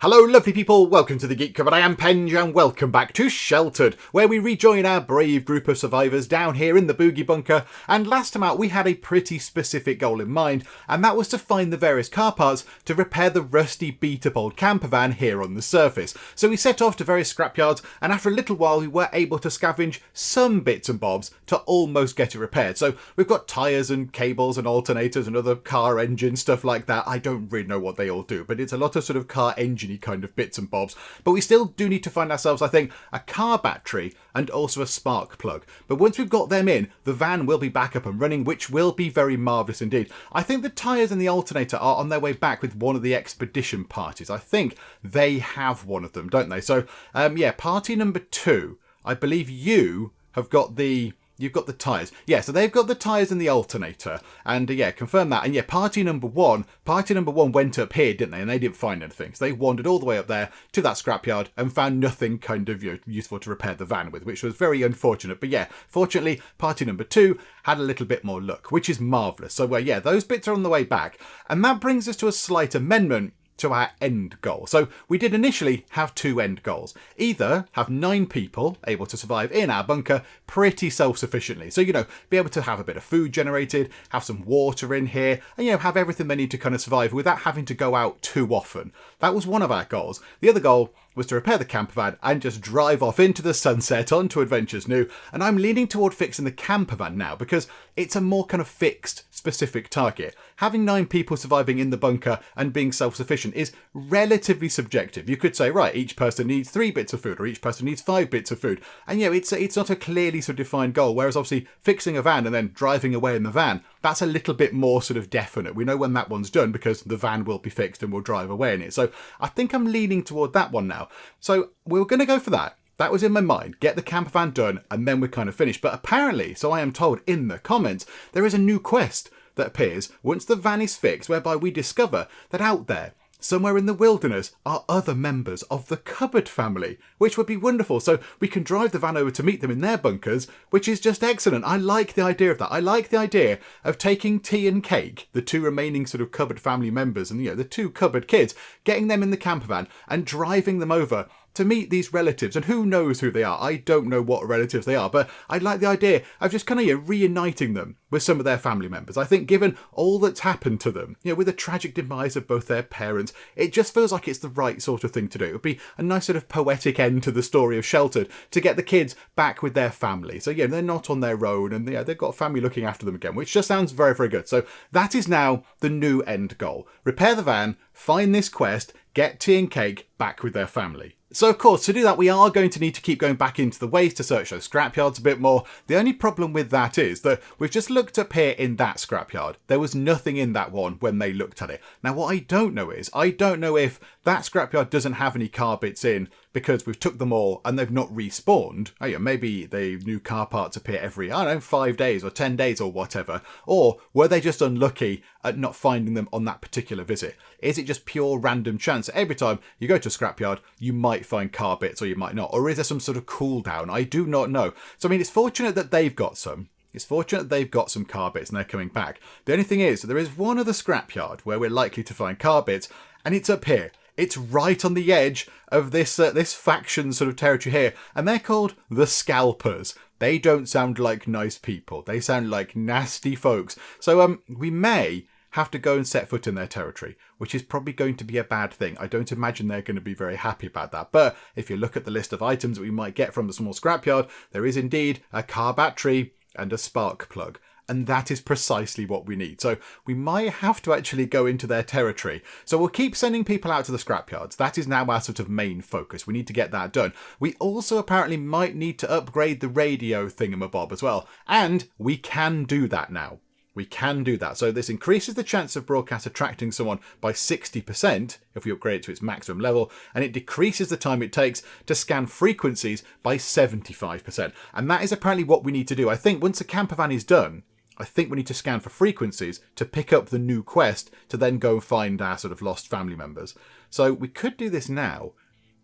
Hello lovely people, welcome to the Geek Cupboard. I am Penge and welcome back to Sheltered, where we rejoin our brave group of survivors down here in the Boogie Bunker. And last time out we had a pretty specific goal in mind, and that was to find the various car parts to repair the rusty beat up old camper van here on the surface. So we set off to various scrapyards, and after a little while we were able to scavenge some bits and bobs to almost get it repaired. So we've got tyres and cables and alternators and other car engine stuff like that. I don't really know what they all do, but it's a lot of sort of car engine kind of bits and bobs. But we still do need to find ourselves, I think, a car battery and also a spark plug. But once we've got them in, the van will be back up and running, which will be very marvellous indeed. I think the tyres and the alternator are on their way back with one of the expedition parties. I think they have one of them, don't they? So, yeah, party number 2, I believe you have got the... You've got the tyres. Yeah, so they've got the tyres and the alternator. And yeah, confirm that. And yeah, party number one went up here, didn't they? And they didn't find anything. So they wandered all the way up there to that scrapyard and found nothing kind of useful to repair the van with, which was very unfortunate. But yeah, fortunately, party number 2 had a little bit more luck, which is marvellous. So yeah, those bits are on the way back. And that brings us to a slight amendment to our end goal. So we did initially have 2 end goals. Either have 9 people able to survive in our bunker pretty self-sufficiently. So, be able to have a bit of food generated, have some water in here, and, have everything they need to kind of survive without having to go out too often. That was one of our goals. The other goal was to repair the camper van and just drive off into the sunset onto adventures new. And I'm leaning toward fixing the camper van now because it's a more kind of fixed, specific target. Having 9 people surviving in the bunker and being self-sufficient is relatively subjective. You could say, right, each person needs 3 bits of food or each person needs 5 bits of food. And it's not a clearly sort of defined goal. Whereas obviously fixing a van and then driving away in the van, that's a little bit more sort of definite. We know when that one's done because the van will be fixed and we'll drive away in it. So I think I'm leaning toward that one now. So we're going to go for that. That was in my mind. Get the camper van done and then we're kind of finished. But apparently, so I am told in the comments, there is a new quest that appears once the van is fixed, whereby we discover that out there, somewhere in the wilderness, are other members of the Cupboard family, which would be wonderful. So we can drive the van over to meet them in their bunkers, which is just excellent. I like the idea of that. I like the idea of taking Tea and Cake, the 2 remaining sort of Cupboard family members, and the 2 Cupboard kids, getting them in the camper van and driving them over to meet these relatives, and who knows who they are. I don't know what relatives they are, but I like the idea of just kind of reuniting them with some of their family members. I think given all that's happened to them, with the tragic demise of both their parents, it just feels like it's the right sort of thing to do. It would be a nice sort of poetic end to the story of Sheltered to get the kids back with their family. So they're not on their own and they've got a family looking after them again, which just sounds very, very good. So that is now the new end goal. Repair the van, find this quest, get Tea and Cake back with their family. So of course, to do that, we are going to need to keep going back into the waste to search those scrapyards a bit more. The only problem with that is that we've just looked up here in that scrapyard. There was nothing in that one when they looked at it. Now, what I don't know is, I don't know if that scrapyard doesn't have any car bits in because we've took them all and they've not respawned. Oh yeah, maybe the new car parts appear every, 5 days or 10 days or whatever. Or were they just unlucky at not finding them on that particular visit? Is it just pure random chance? Every time you go to a scrapyard, you might find car bits or you might not. Or is there some sort of cooldown? I do not know. So it's fortunate that they've got some. It's fortunate they've got some car bits and they're coming back. The only thing is, there is one other scrapyard where we're likely to find car bits, and it's up here. It's right on the edge of this faction sort of territory here, and they're called the Scalpers. They don't sound like nice people. They sound like nasty folks. So we may have to go and set foot in their territory, which is probably going to be a bad thing. I don't imagine they're going to be very happy about that. But if you look at the list of items that we might get from the small scrapyard, there is indeed a car battery and a spark plug. And that is precisely what we need. So we might have to actually go into their territory. So we'll keep sending people out to the scrapyards. That is now our sort of main focus. We need to get that done. We also apparently might need to upgrade the radio thingamabob as well. And we can do that now. We can do that. So this increases the chance of broadcast attracting someone by 60% if we upgrade it to its maximum level, and it decreases the time it takes to scan frequencies by 75%. And that is apparently what we need to do. I think once the camper van is done, I think we need to scan for frequencies to pick up the new quest to then go and find our sort of lost family members. So we could do this now.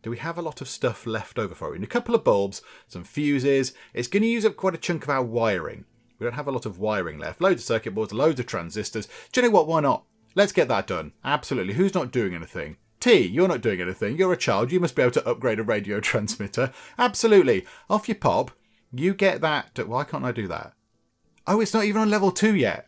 Do we have a lot of stuff left over for it? A couple of bulbs, some fuses. It's going to use up quite a chunk of our wiring. We don't have a lot of wiring left. Loads of circuit boards, loads of transistors. Do you know what? Why not? Let's get that done. Absolutely. Who's not doing anything? T, you're not doing anything. You're a child. You must be able to upgrade a radio transmitter. Absolutely. Off you pop. You get that. Why can't I do that? Oh, it's not even on level 2 yet.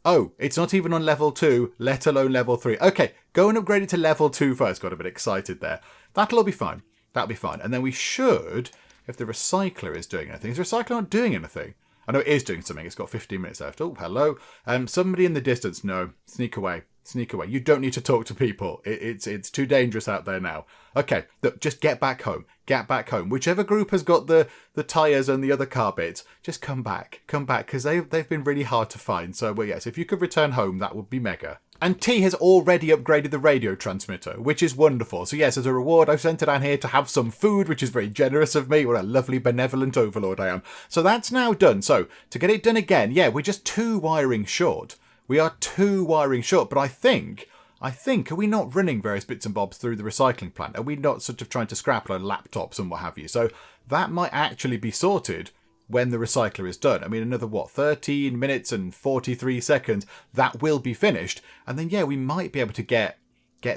Oh, it's not even on level 2, let alone level 3. Okay, go and upgrade it to level 2 first. Got a bit excited there. That'll all be fine. That'll be fine. And then we should, if the recycler is doing anything. Is the recycler not doing anything? I know it is doing something. It's got 15 minutes left. Oh, hello. Somebody in the distance. No, sneak away. Sneak away. You don't need to talk to people. It's too dangerous out there now. Okay, look, just get back home. Get back home. Whichever group has got the tyres and the other car bits, just come back. Come back, because they've been really hard to find. So, well, yes, if you could return home, that would be mega. And T has already upgraded the radio transmitter, which is wonderful. So yes, as a reward, I've sent her down here to have some food, which is very generous of me. What a lovely benevolent overlord I am. So that's now done. So to get it done again, yeah, we're just 2 wiring short. We are 2 wiring short, but I think, are we not running various bits and bobs through the recycling plant? Are we not sort of trying to scrap our laptops and what have you? So that might actually be sorted when the recycler is done. I mean, another, 13 minutes and 43 seconds, that will be finished. And then, yeah, we might be able to get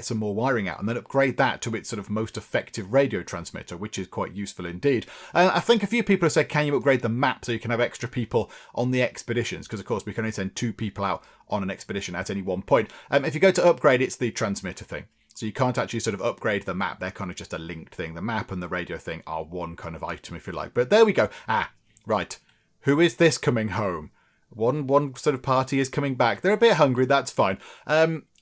some more wiring out and then upgrade that to its sort of most effective radio transmitter, which is quite useful indeed. I think a few people have said, can you upgrade the map so you can have extra people on the expeditions? Because, of course, we can only send 2 people out on an expedition at any one point. If you go to upgrade, it's the transmitter thing. So you can't actually sort of upgrade the map. They're kind of just a linked thing. The map and the radio thing are one kind of item, if you like. But there we go. Right. Who is this coming home? One sort of party is coming back. They're a bit hungry. That's fine.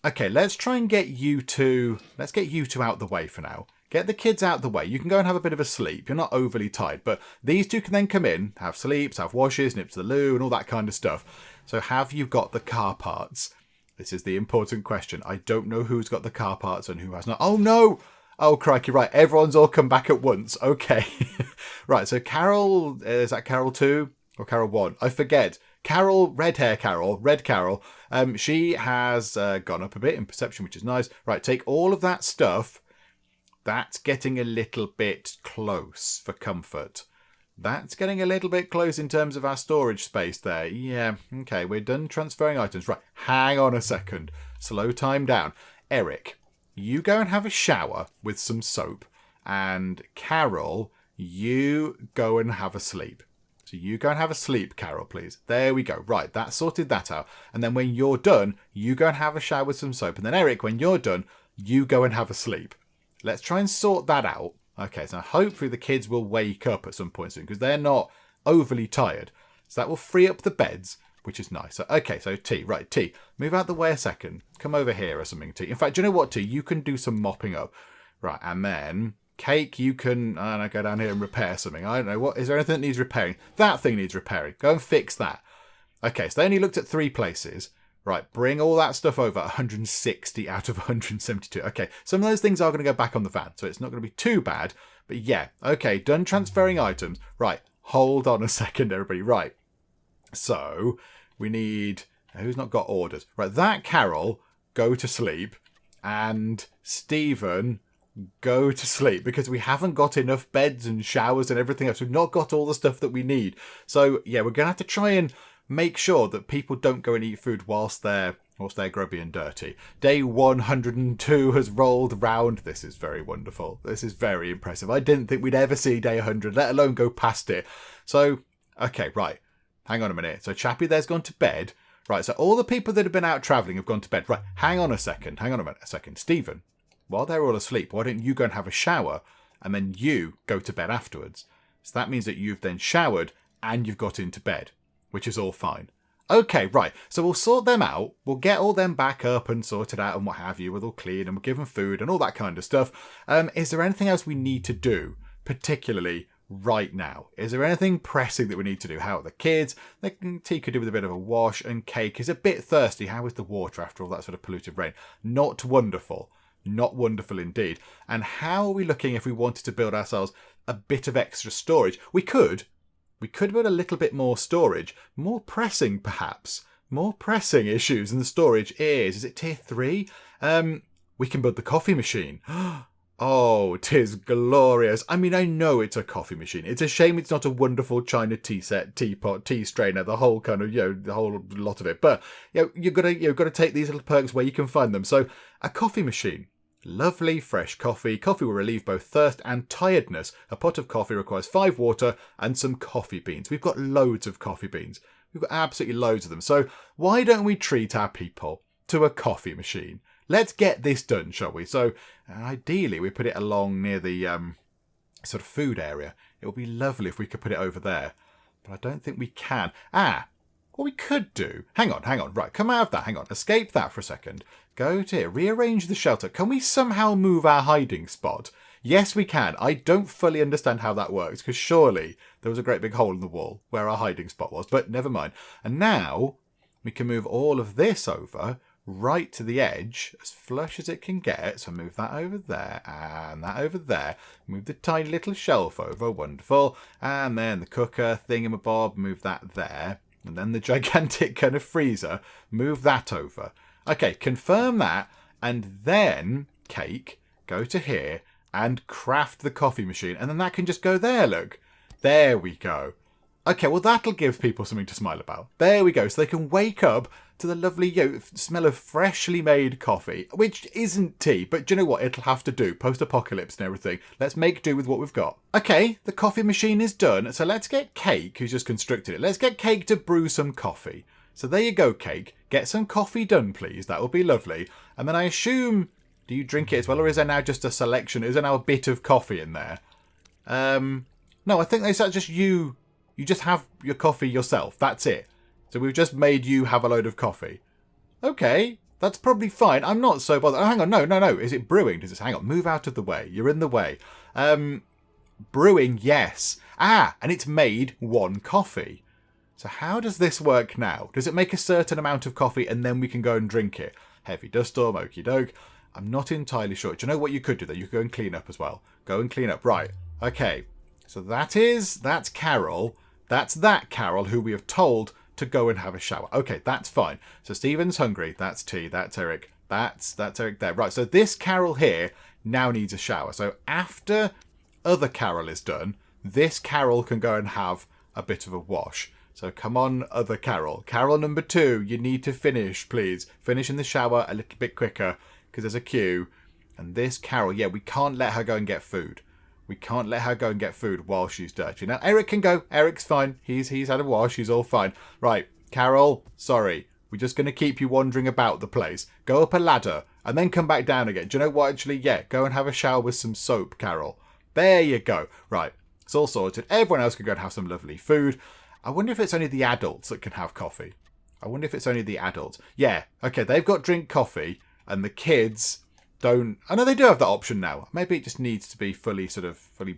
Okay, let's try and get you two. Let's get you two out the way for now. Get the kids out the way. You can go and have a bit of a sleep. You're not overly tired, but these two can then come in, have sleeps, have washes, nip to the loo, and all that kind of stuff. So have you got the car parts? This is the important question. I don't know who's got the car parts and who has not. Oh no! Oh, crikey, right. Everyone's all come back at once. Okay. Right, so Carol, is that Carol 2 or Carol 1? I forget. Carol, red Carol, she has gone up a bit in perception, which is nice. Right, take all of that stuff. That's getting a little bit close for comfort. That's getting a little bit close in terms of our storage space there. Yeah, okay, we're done transferring items. Right, hang on a second. Slow time down. Eric, you go and have a shower with some soap. And Carol, you go and have a sleep. So you go and have a sleep, Carol, please. There we go. Right, that sorted that out. And then when you're done, you go and have a shower with some soap. And then Eric, when you're done, you go and have a sleep. Let's try and sort that out. Okay, so hopefully the kids will wake up at some point soon because they're not overly tired. So that will free up the beds, which is nice. So, okay, so T, right, T, move out the way a second. Come over here or something, T. In fact, do you know what, T? You can do some mopping up. Right, and then Cake, you can, I don't know, go down here and repair something. I don't know, what is there anything that needs repairing? That thing needs repairing. Go and fix that. Okay, so they only looked at 3 places. Right, bring all that stuff over. 160 out of 172. Okay, some of those things are going to go back on the van, so it's not going to be too bad. But yeah, okay, done transferring items. Right, hold on a second, everybody. Right, so we need... Who's not got orders? Right, that Carol, go to sleep. And Stephen, go to sleep. Because we haven't got enough beds and showers and everything else. We've not got all the stuff that we need. So yeah, we're going to have to try and make sure that people don't go and eat food whilst they're grubby and dirty. Day 102 has rolled round. This is very wonderful. This is very impressive. I didn't think we'd ever see day 100, let alone go past it. So, okay, right. Hang on a minute. So Chappie there's gone to bed. Right, so all the people that have been out travelling have gone to bed. Right, hang on a second. Stephen, while they're all asleep, why don't you go and have a shower and then you go to bed afterwards? So that means that you've then showered and you've got into bed, which is all fine. Okay, right. So we'll sort them out. We'll get all them back up and sorted out and what have you. We'll all clean and we'll give them food and all that kind of stuff. Is there anything else we need to do, particularly right now? Is there anything pressing that we need to do? How are the kids? T could do with a bit of a wash, and Cake is a bit thirsty. How is the water after all that sort of polluted rain? Not wonderful. Not wonderful indeed. And how are we looking if we wanted to build ourselves a bit of extra storage? We could build a little bit more storage. More pressing, perhaps. More pressing issues in the storage is it tier 3? We can build the coffee machine. Oh, 'tis glorious. I mean, I know it's a coffee machine. It's a shame it's not a wonderful China tea set, teapot, tea strainer, the whole kind of, the whole lot of it. But, you've got to take these little perks where you can find them. So, a coffee machine. Lovely fresh coffee. Coffee will relieve both thirst and tiredness. A pot of coffee requires 5 water and some coffee beans. We've got loads of coffee beans. We've got absolutely loads of them. So why don't we treat our people to a coffee machine? Let's get this done, shall we? So ideally we put it along near the sort of food area. It would be lovely if we could put it over there. But I don't think we can. What we could do... Hang on. Right, come out of that. Hang on. Escape that for a second. Go to here. Rearrange the shelter. Can we somehow move our hiding spot? Yes, we can. I don't fully understand how that works, because surely there was a great big hole in the wall where our hiding spot was. But never mind. And now we can move all of this over right to the edge, as flush as it can get. So move that over there and that over there. Move the tiny little shelf over. Wonderful. And then the cooker thingamabob. Move that there. And then the gigantic kind of freezer. Move that over. Okay, confirm that. And then, Cake, go to here and craft the coffee machine. And then that can just go there, look. There we go. Okay, well, that'll give people something to smile about. There we go. So they can wake up to the lovely smell of freshly made coffee, which isn't tea, but do you know what? It'll have to do. Post-apocalypse and everything. Let's make do with what we've got. Okay, the coffee machine is done. So let's get Cake, who's just constructed it. Let's get Cake to brew some coffee. So there you go, Cake. Get some coffee done, please. That would be lovely. And then I assume, do you drink it as well, or is there now just a selection? Is there now a bit of coffee in there? No, I think that's just you. You just have your coffee yourself. That's it. So we've just made you have a load of coffee. Okay, that's probably fine. I'm not so bothered. Oh, hang on. No. Is it brewing? Does it? Hang on. Move out of the way. You're in the way. Brewing, yes. And it's made 1 coffee. So how does this work now? Does it make a certain amount of coffee and then we can go and drink it? Heavy dust storm, okie doke. I'm not entirely sure. Do you know what you could do though? You could go and clean up as well. Go and clean up. Right. Okay. So that's Carol. That's that Carol who we have told to go and have a shower. Okay, that's fine. So Stephen's hungry. That's T. That's Eric. That's Eric there. Right, so this Carol here now needs a shower. So after other Carol is done, this Carol can go and have a bit of a wash. So come on, other Carol. Carol number 2, you need to finish, please. Finish in the shower a little bit quicker because there's a queue. And this Carol, yeah, we can't let her go and get food. We can't let her go and get food while she's dirty. Now, Eric can go. Eric's fine. He's had a wash. He's all fine. Right, Carol, sorry. We're just going to keep you wandering about the place. Go up a ladder and then come back down again. Do you know what? Actually, yeah, go and have a shower with some soap, Carol. There you go. Right, it's all sorted. Everyone else can go and have some lovely food. I wonder if it's only the adults that can have coffee. I wonder if it's only the adults. Yeah, okay, they've got drink coffee and the kids... don't... I know they do have that option now. Maybe it just needs to be fully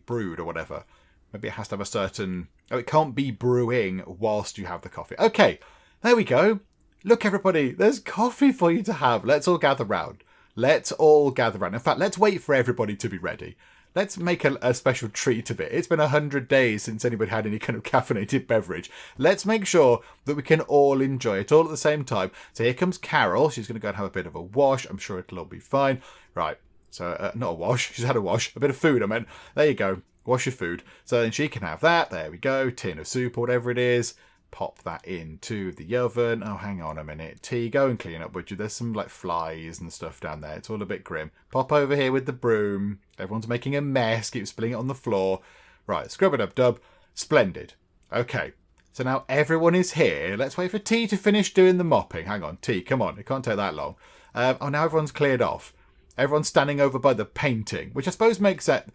brewed or whatever. Maybe it has to have a certain... Oh, it can't be brewing whilst you have the coffee. Okay, there we go. Look, everybody, there's coffee for you to have. Let's all gather round. Let's all gather round. In fact, let's wait for everybody to be ready. Let's make a special treat of it. It's been 100 days since anybody had any kind of caffeinated beverage. Let's make sure that we can all enjoy it all at the same time. So here comes Carol. She's going to go and have a bit of a wash. I'm sure it'll all be fine. Right. So, not a wash. She's had a wash. A bit of food, I meant. There you go. Wash your food. So then she can have that. There we go. Tin of soup or whatever it is. Pop that into the oven. Oh, hang on a minute. T, go and clean up, would you? There's some, like, flies and stuff down there. It's all a bit grim. Pop over here with the broom. Everyone's making a mess. Keep spilling it on the floor. Right, scrub it up, dub. Splendid. Okay. So now everyone is here. Let's wait for T to finish doing the mopping. Hang on. T, come on. It can't take that long. Oh, now everyone's cleared off. Everyone's standing over by the painting, which I suppose makes it...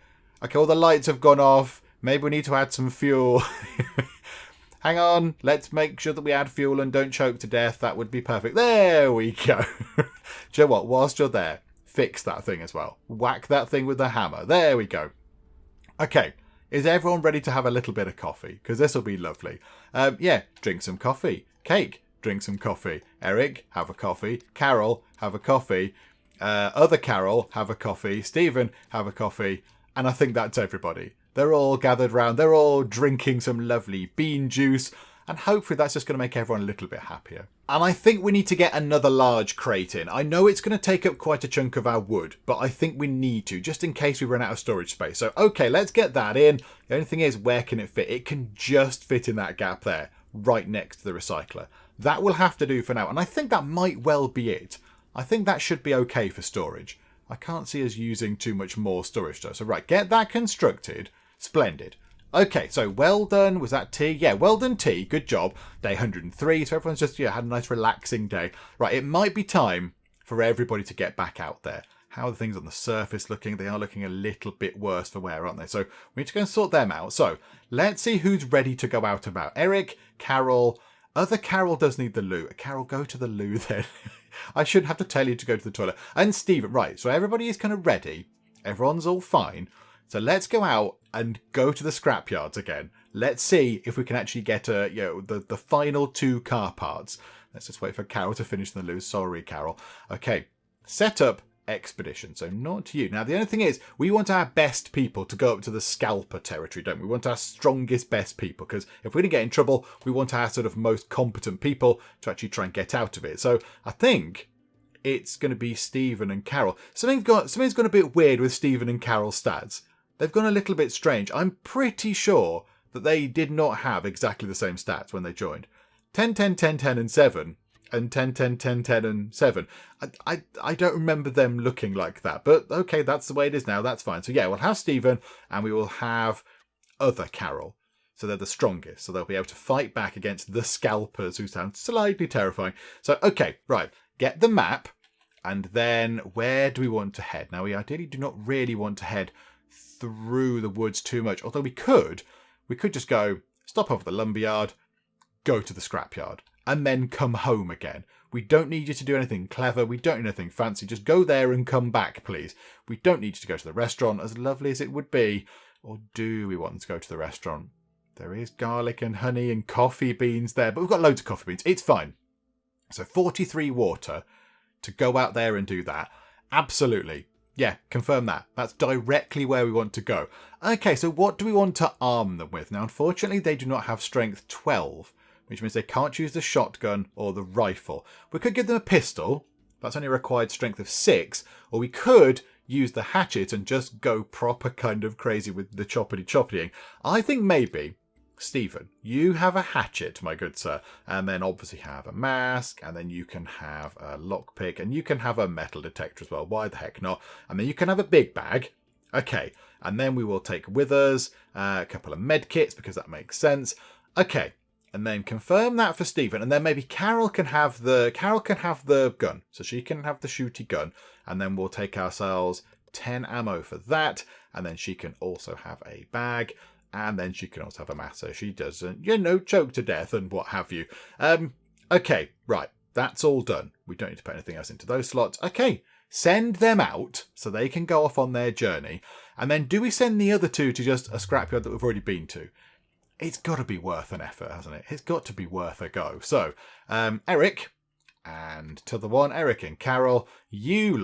Okay, all the lights have gone off. Maybe we need to add some fuel. Hang on, let's make sure that we add fuel and don't choke to death. That would be perfect. There we go. Do you know what? Whilst you're there, fix that thing as well. Whack that thing with the hammer. There we go. Okay, is everyone ready to have a little bit of coffee? Because this will be lovely. Yeah, drink some coffee. Cake, drink some coffee. Eric, have a coffee. Carol, have a coffee. Other Carol, have a coffee. Stephen, have a coffee. And I think that's everybody. They're all gathered round. They're all drinking some lovely bean juice. And hopefully that's just going to make everyone a little bit happier. And I think we need to get another large crate in. I know it's going to take up quite a chunk of our wood, but I think we need to, just in case we run out of storage space. So, okay, let's get that in. The only thing is, where can it fit? It can just fit in that gap there, right next to the recycler. That will have to do for now. And I think that might well be it. I think that should be okay for storage. I can't see us using too much more storage though. So right, get that constructed. Splendid. Okay, so well done. Was that T? Yeah, well done T. Good job. Day 103. So everyone's just had a nice relaxing day. Right, it might be time for everybody to get back out there. How are the things on the surface looking? They are looking a little bit worse for wear, aren't they? So we need to go and sort them out. So let's see who's ready to go out about. Eric, Carol. Other Carol does need the loo. Carol, go to the loo then. I shouldn't have to tell you to go to the toilet. And Stephen, right. So everybody is kind of ready. Everyone's all fine. So let's go out and go to the scrapyards again. Let's see if we can actually get the final 2 car parts. Let's just wait for Carol to finish the loo. Sorry, Carol. Okay. Set up expedition. So not to you. Now, the only thing is, we want our best people to go up to the Scalper territory, don't we? We want our strongest, best people, because if we didn't get in trouble, we want our sort of most competent people to actually try and get out of it. So I think it's going to be Stephen and Carol. Something's gone a bit weird with Stephen and Carol's stats. They've gone a little bit strange. I'm pretty sure that they did not have exactly the same stats when they joined. 10, 10, 10, 10, and 7. And 10, 10, 10, 10, and 7. I don't remember them looking like that. But okay, that's the way it is now. That's fine. So yeah, we'll have Stephen and we will have other Carol. So they're the strongest. So they'll be able to fight back against the Scalpers, who sound slightly terrifying. So, okay, right. Get the map. And then where do we want to head? Now, we ideally do not really want to head through the woods too much. Although we could just go, stop off at the lumberyard, go to the scrapyard, and then come home again. We don't need you to do anything clever. We don't need anything fancy. Just go there and come back, please. We don't need you to go to the restaurant, as lovely as it would be. Or do we want to go to the restaurant? There is garlic and honey and coffee beans there, but we've got loads of coffee beans. It's fine. So 43 water to go out there and do that. Absolutely. Yeah, confirm that. That's directly where we want to go. Okay, so what do we want to arm them with? Now, unfortunately, they do not have strength 12. Which means they can't use the shotgun or the rifle. We could give them a pistol. That's only required strength of 6. Or we could use the hatchet and just go proper kind of crazy with the choppity-choppitying. I think maybe, Stephen, you have a hatchet, my good sir. And then obviously have a mask. And then you can have a lockpick. And you can have a metal detector as well. Why the heck not? And then you can have a big bag. Okay. And then we will take with us a couple of med kits because that makes sense. Okay. And then confirm that for Stephen. And then maybe Carol can have the gun. So she can have the shooty gun. And then we'll take ourselves 10 ammo for that. And then she can also have a bag. And then she can also have a mask so she doesn't, choke to death and what have you. Okay, right. That's all done. We don't need to put anything else into those slots. Okay, send them out so they can go off on their journey. And then do we send the other 2 to just a scrapyard that we've already been to? It's got to be worth an effort, hasn't it? It's got to be worth a go. So, Eric, and to the one, Eric and Carol, you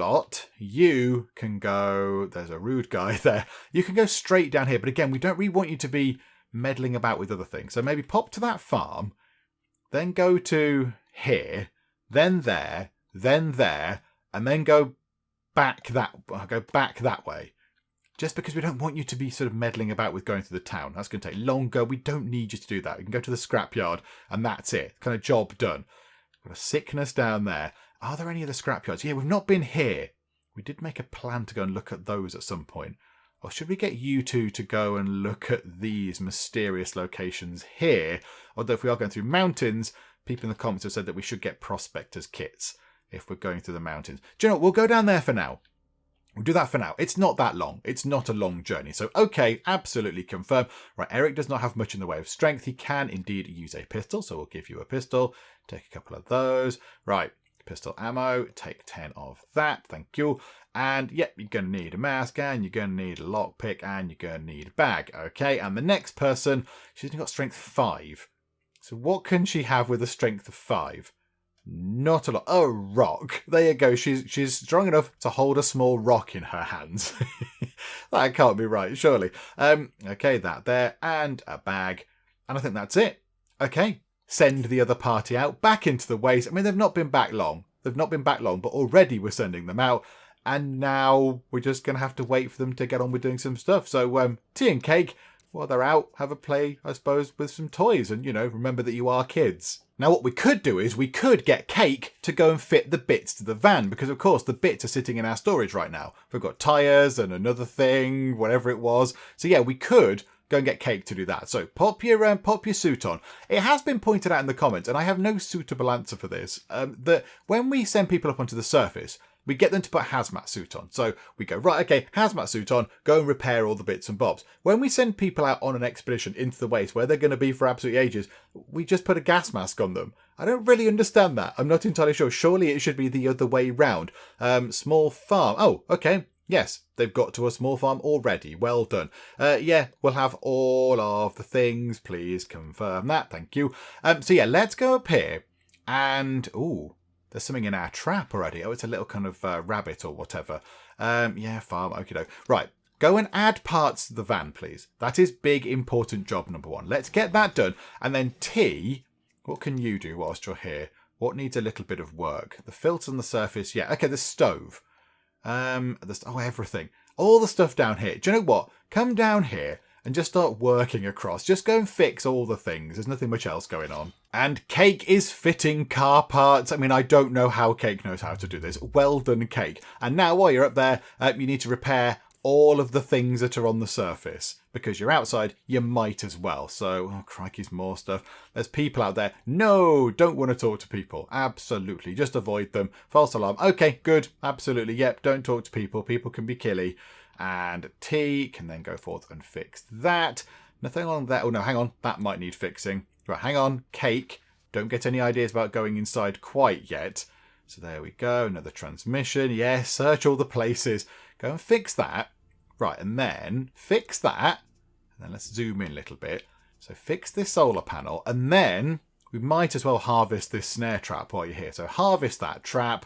can go, there's a rude guy there, you can go straight down here. But again, we don't really want you to be meddling about with other things. So maybe pop to that farm, then go to here, then there, and then go back that way. Just because we don't want you to be sort of meddling about with going through the town. That's going to take longer. We don't need you to do that. We can go to the scrapyard and that's it. Kind of job done. We've got a sickness down there. Are there any other scrapyards? Yeah, we've not been here. We did make a plan to go and look at those at some point. Or should we get you 2 to go and look at these mysterious locations here? Although if we are going through mountains, people in the comments have said that we should get prospectors kits if we're going through the mountains. Do you know what? We'll go down there for now. We'll do that for now. It's not that long. It's not a long journey. So, okay, absolutely confirm. Right, Eric does not have much in the way of strength. He can indeed use a pistol, so we'll give you a pistol. Take a couple of those. Right, pistol ammo. Take 10 of that. Thank you. And, yep, you're going to need a mask, and you're going to need a lockpick, and you're going to need a bag. Okay, and the next person, she's only got strength 5. So what can she have with a strength of 5? Not a lot. Oh, rock. There you go. She's strong enough to hold a small rock in her hands. That can't be right, surely. Okay, that there. And a bag. And I think that's it. Okay. Send the other party out back into the waste. I mean, they've not been back long. But already we're sending them out. And now we're just going to have to wait for them to get on with doing some stuff. So, tea and cake. while they're out, have a play, I suppose, with some toys and, remember that you are kids. Now, what we could do is we could get Cake to go and fit the bits to the van because, of course, the bits are sitting in our storage right now. We've got tyres and another thing, whatever it was. So, yeah, we could go and get Cake to do that. So pop your suit on. It has been pointed out in the comments, and I have no suitable answer for this, that when we send people up onto the surface, we get them to put hazmat suit on. So we go, right, okay, hazmat suit on, go and repair all the bits and bobs. When we send people out on an expedition into the waste where they're going to be for absolute ages, we just put a gas mask on them. I don't really understand that. I'm not entirely sure. Surely it should be the other way round. Small farm. Oh, okay. Yes, they've got to a small farm already. Well done. Yeah, we'll have all of the things. Please confirm that. Thank you. So yeah, let's go up here and... Ooh, there's something in our trap already. Oh, it's a little kind of rabbit or whatever. Yeah, farm. Okie doke. Right, go and add parts to the van, please. That is big, important job number one. Let's get that done. And then T, what can you do whilst you're here? What needs a little bit of work? The filter on the surface. Yeah, okay, the stove. Everything. All the stuff down here. Do you know what? Come down here and just start working across. Just go and fix all the things. There's nothing much else going on. And Cake is fitting car parts. I mean, I don't know how Cake knows how to do this. Well done, Cake. And now while you're up there, you need to repair all of the things that are on the surface. Because you're outside, you might as well. So, oh, crikey's more stuff. There's people out there. No, don't want to talk to people. Absolutely. Just avoid them. False alarm. Okay, good. Absolutely. Yep, don't talk to people. People can be killy. And T can then go forth and fix that. Nothing on that. Oh, no, hang on. That might need fixing. Right, hang on. Cake. Don't get any ideas about going inside quite yet. So there we go. Another transmission. Yes, search all the places. Go and fix that. Right, and then fix that. And then let's zoom in a little bit. So fix this solar panel. And then we might as well harvest this snare trap while you're here. So harvest that trap.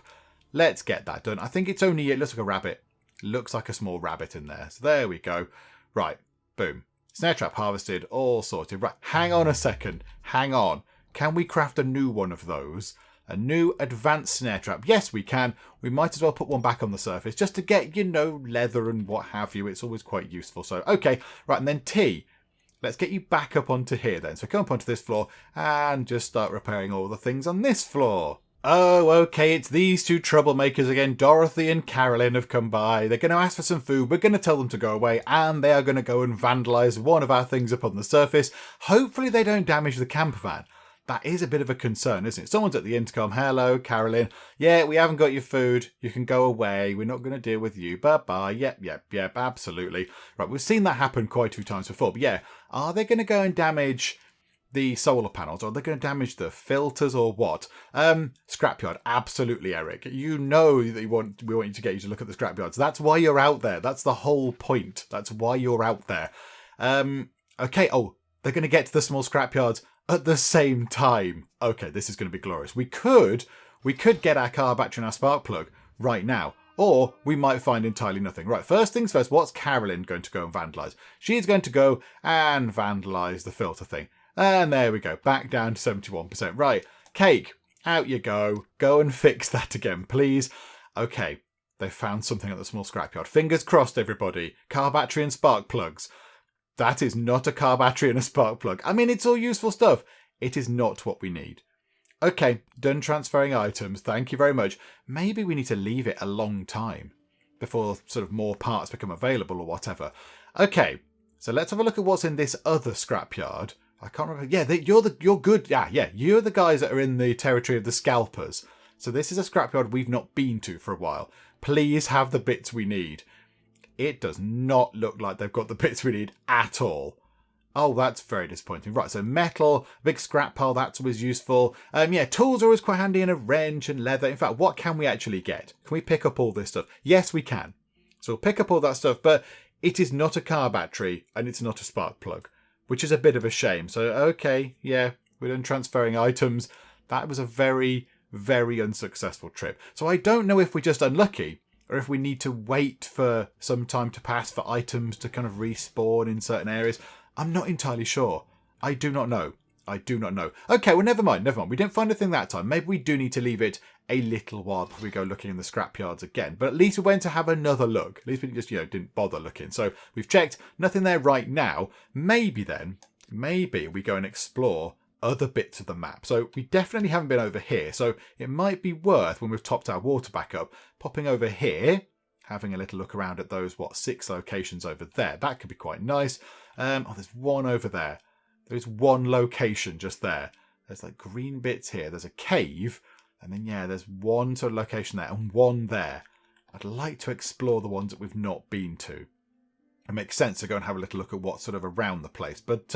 Let's get that done. I think it looks like a rabbit. Looks like a small rabbit in there. So there we go. Right, boom. Snare trap harvested, all sorted. Right, hang on a second. Hang on. Can we craft a new one of those? A new advanced snare trap. Yes, we can. We might as well put one back on the surface just to get, leather and what have you. It's always quite useful. So, okay. Right, and then T. Let's get you back up onto here then. So come up onto this floor and just start repairing all the things on this floor. Oh, okay, it's these two troublemakers again. Dorothy and Carolyn have come by. They're going to ask for some food. We're going to tell them to go away, and they are going to go and vandalise one of our things up on the surface. Hopefully they don't damage the camper van. That is a bit of a concern, isn't it? Someone's at the intercom. Hello, Carolyn. Yeah, we haven't got your food. You can go away. We're not going to deal with you. Bye-bye. Yep, absolutely. Right, we've seen that happen quite a few times before. But yeah, are they going to go and damage the solar panels, or are they going to damage the filters, or what? Scrapyard, absolutely, Eric. You know that we want you to get you to look at the scrapyards. That's why you're out there. That's the whole point. That's why you're out there. Okay. Oh, they're going to get to the small scrapyards at the same time. Okay, this is going to be glorious. We could get our car battery and our spark plug right now. Or we might find entirely nothing. Right, first things first, what's Carolyn going to go and vandalise? She's going to go and vandalise the filter thing. And there we go, back down to 71%. Right, Cake, out you go. Go and fix that again, please. Okay, they found something at the small scrapyard. Fingers crossed, everybody. Car battery and spark plugs. That is not a car battery and a spark plug. I mean, it's all useful stuff. It is not what we need. Okay, done transferring items. Thank you very much. Maybe we need to leave it a long time before sort of more parts become available or whatever. Okay, so let's have a look at what's in this other scrapyard. I can't remember. Yeah, you're good. Yeah. You're the guys that are in the territory of the Scalpers. So this is a scrapyard we've not been to for a while. Please have the bits we need. It does not look like they've got the bits we need at all. Oh, that's very disappointing. Right, so metal, big scrap pile, that's always useful. Yeah, tools are always quite handy, and a wrench and leather. In fact, what can we actually get? Can we pick up all this stuff? Yes, we can. So we'll pick up all that stuff, but it is not a car battery and it's not a spark plug, which is a bit of a shame. So, okay, yeah, we're done transferring items. That was a very, very unsuccessful trip. So I don't know if we're just unlucky or if we need to wait for some time to pass for items to kind of respawn in certain areas. I'm not entirely sure. I do not know. Okay, well, never mind. We didn't find a thing that time. Maybe we do need to leave it a little while before we go looking in the scrapyards again. But at least we went to have another look. At least we just, didn't bother looking. So we've checked, nothing there right now. Maybe we go and explore other bits of the map. So we definitely haven't been over here. So it might be worth, when we've topped our water back up, popping over here, having a little look around at those, 6 locations over there. That could be quite nice. There's one over there. There's one location just there. There's like green bits here. There's a cave. And then, there's one sort of location there and one there. I'd like to explore the ones that we've not been to. It makes sense to go and have a little look at what's sort of around the place. But,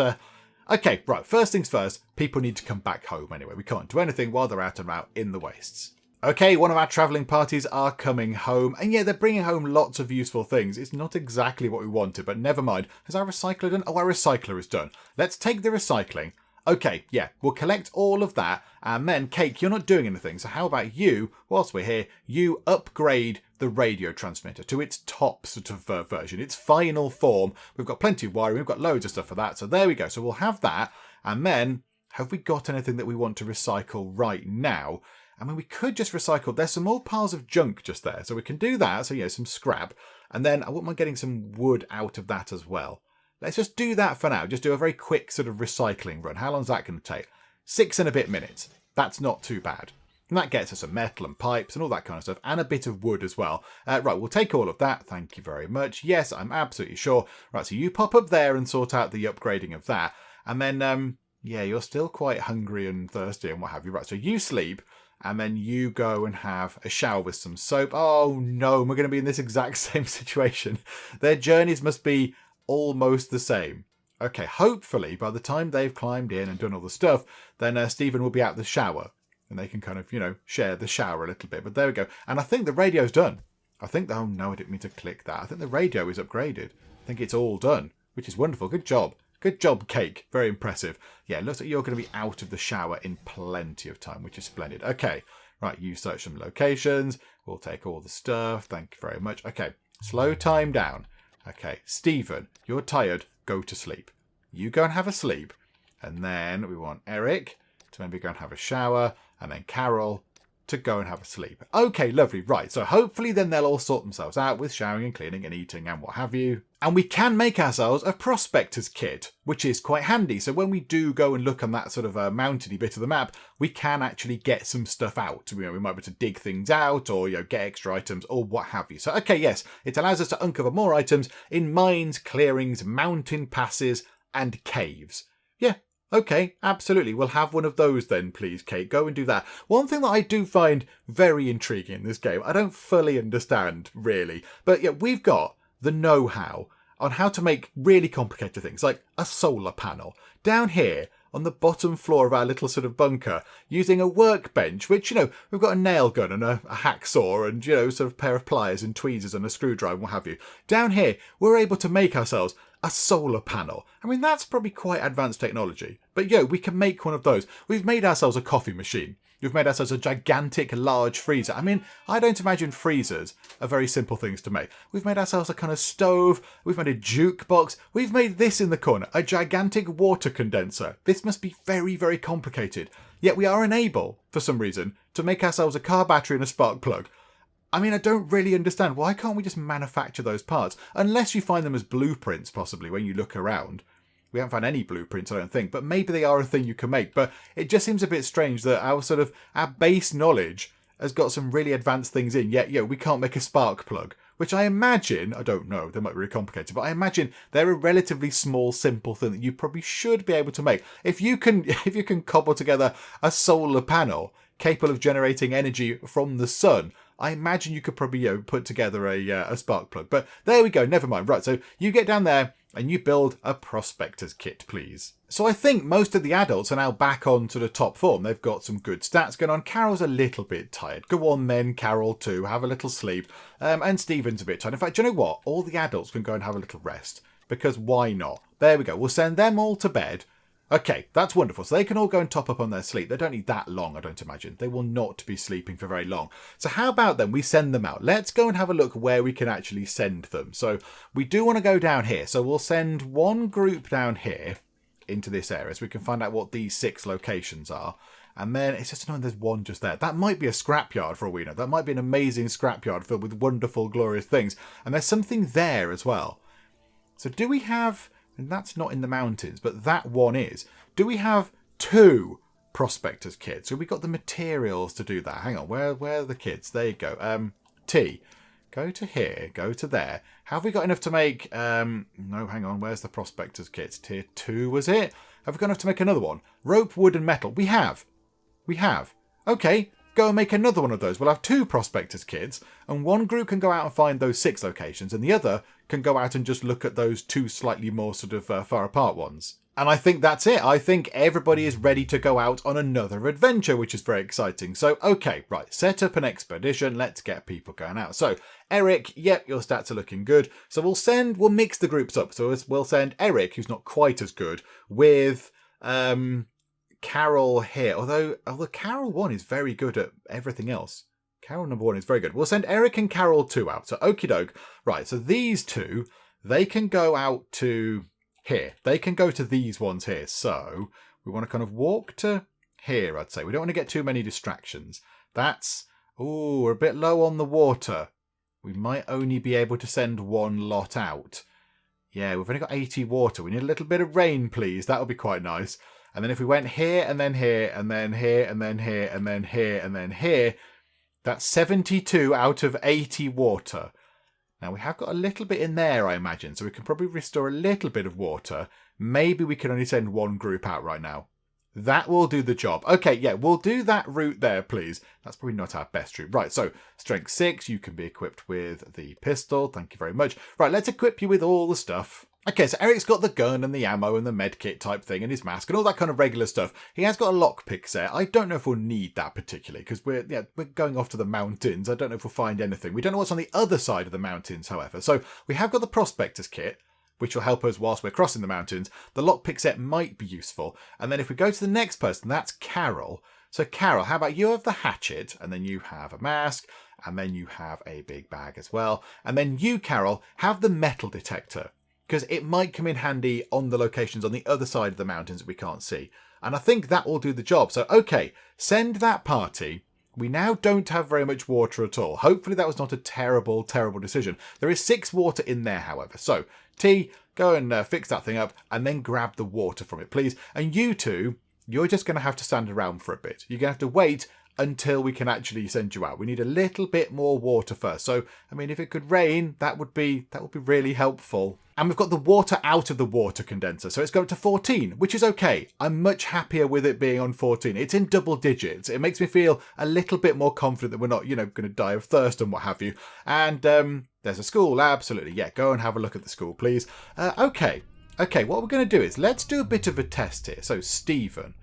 okay, right. First things first, people need to come back home anyway. We can't do anything while they're out and about in the wastes. Okay, one of our travelling parties are coming home. And they're bringing home lots of useful things. It's not exactly what we wanted, but never mind. Has our recycler done? Oh, our recycler is done. Let's take the recycling. Okay, we'll collect all of that. And then, Cake, you're not doing anything. So how about you, whilst we're here, you upgrade the radio transmitter to its top sort of version, its final form. We've got plenty of wiring. We've got loads of stuff for that. So there we go. So we'll have that. And then, have we got anything that we want to recycle right now? I mean, we could just recycle. There's some more piles of junk just there. So we can do that. So, some scrap. And then I wouldn't mind getting some wood out of that as well. Let's just do that for now. Just do a very quick sort of recycling run. How long is that going to take? 6 and a bit minutes. That's not too bad. And that gets us some metal and pipes and all that kind of stuff. And a bit of wood as well. Right, we'll take all of that. Thank you very much. Yes, I'm absolutely sure. Right, so you pop up there and sort out the upgrading of that. And then, you're still quite hungry and thirsty and what have you. Right, so you sleep. And then you go and have a shower with some soap. Oh no, we're going to be in this exact same situation. Their journeys must be almost the same. Okay, hopefully by the time they've climbed in and done all the stuff, then Stephen will be out the shower. And they can kind of, share the shower a little bit. But there we go. And I think the radio's done. Oh no, I didn't mean to click that. I think the radio is upgraded. I think it's all done, which is wonderful. Good job. Good job, Cake. Very impressive. It looks like you're going to be out of the shower in plenty of time, which is splendid. Okay, right, you search some locations. We'll take all the stuff. Thank you very much. Okay, slow time down. Okay, Stephen, you're tired. Go to sleep. You go and have a sleep. And then we want Eric to maybe go and have a shower. And then Carol to go and have a sleep. Okay, lovely. Right, so hopefully then they'll all sort themselves out with showering and cleaning and eating and what have you. And we can make ourselves a prospector's kit, which is quite handy. So when we do go and look on that sort of mountainy bit of the map, we can actually get some stuff out. We might be able to dig things out or get extra items or what have you. So, okay, yes, it allows us to uncover more items in mines, clearings, mountain passes and caves. Yeah. Okay, absolutely. We'll have one of those then, please, Kate. Go and do that. One thing that I do find very intriguing in this game, I don't fully understand, really, but we've got the know-how on how to make really complicated things, like a solar panel. Down here, on the bottom floor of our little sort of bunker, using a workbench, which, we've got a nail gun and a hacksaw and, sort of pair of pliers and tweezers and a screwdriver and what have you. Down here, we're able to make ourselves a solar panel. I mean, that's probably quite advanced technology. But we can make one of those. We've made ourselves a coffee machine. We've made ourselves a gigantic, large freezer. I mean, I don't imagine freezers are very simple things to make. We've made ourselves a kind of stove. We've made a jukebox. We've made this in the corner, a gigantic water condenser. This must be very, very complicated. Yet we are unable, for some reason, to make ourselves a car battery and a spark plug. I mean, I don't really understand. Why can't we just manufacture those parts? Unless you find them as blueprints, possibly, when you look around. We haven't found any blueprints, I don't think. But maybe they are a thing you can make. But it just seems a bit strange that our base knowledge has got some really advanced things in. Yet, we can't make a spark plug. Which I imagine, I don't know, they might be really complicated. But I imagine they're a relatively small, simple thing that you probably should be able to make. If you can cobble together a solar panel capable of generating energy from the sun, I imagine you could probably put together a spark plug. But there we go, never mind. Right, so you get down there and you build a prospector's kit, please. So I think most of the adults are now back on to the top form. They've got some good stats going on. Carol's a little bit tired. Go on then, Carol, too. Have a little sleep. And Stephen's a bit tired. In fact, do you know what? All the adults can go and have a little rest. Because why not? There we go. We'll send them all to bed. Okay, that's wonderful. So they can all go and top up on their sleep. They don't need that long, I don't imagine. They will not be sleeping for very long. So how about then we send them out? Let's go and have a look where we can actually send them. So we do want to go down here. So we'll send one group down here into this area so we can find out what these 6 locations are. And then it's just annoying there's one just there. That might be a scrapyard for all we know. That might be an amazing scrapyard filled with wonderful, glorious things. And there's something there as well. So do we have... And that's not in the mountains, but that one is. Do we have 2 prospectors kits? So we got the materials to do that. Hang on, where are the kids? There you go. T. Go to here, go to there. Have we got enough to make... no, hang on, where's the prospectors kits? Tier 2, was it? Have we got enough to make another one? Rope, wood, and metal. We have. We have. Okay, go and make another one of those. We'll have 2 prospectors kits, and one group can go out and find those 6 locations, and the other can go out and just look at those 2 slightly more sort of far apart ones. And I think that's it. I think everybody is ready to go out on another adventure, which is very exciting. So, okay, right, set up an expedition. Let's get people going out. So, Eric, yep, your stats are looking good. So we'll mix the groups up. So we'll send Eric, who's not quite as good, with Carol here. Although Carol 1 is very good at everything else. Carol number 1 is very good. We'll send Eric and Carol 2 out. So, okie doke. Right, so these 2, they can go out to... here. They can go to these ones here. So we want to kind of walk to here, I'd say. We don't want to get too many distractions. That's, we're a bit low on the water. We might only be able to send 1 lot out. Yeah, we've only got 80 water. We need a little bit of rain, please. That would be quite nice. And then if we went here and then here and then here and then here and then here and then here, that's 72 out of 80 water. Now, we have got a little bit in there, I imagine, so we can probably restore a little bit of water. Maybe we can only send 1 group out right now. That will do the job. Okay, yeah, we'll do that route there, please. That's probably not our best route. Right, so strength 6, you can be equipped with the pistol. Thank you very much. Right, let's equip you with all the stuff. Okay, so Eric's got the gun and the ammo and the medkit type thing and his mask and all that kind of regular stuff. He has got a lockpick set. I don't know if we'll need that particularly because we're going off to the mountains. I don't know if we'll find anything. We don't know what's on the other side of the mountains, however. So we have got the prospector's kit, which will help us whilst we're crossing the mountains. The lockpick set might be useful. And then if we go to the next person, that's Carol. So Carol, how about you have the hatchet and then you have a mask and then you have a big bag as well. And then you, Carol, have the metal detector, because it might come in handy on the locations on the other side of the mountains that we can't see. And I think that will do the job. So, okay, send that party. We now don't have very much water at all. Hopefully that was not a terrible, terrible decision. There is 6 water in there, however. So, T, go and fix that thing up and then grab the water from it, please. And you 2, you're just going to have to stand around for a bit. You're going to have to wait until we can actually send you out. We need a little bit more water first. So, I mean, if it could rain, that would be really helpful. And we've got the water out of the water condenser. So it's going up to 14, which is okay. I'm much happier with it being on 14. It's in double digits. It makes me feel a little bit more confident that we're not, going to die of thirst and what have you. And there's a school. Absolutely. Yeah, go and have a look at the school, please. Okay, what we're going to do is let's do a bit of a test here. So Stephen.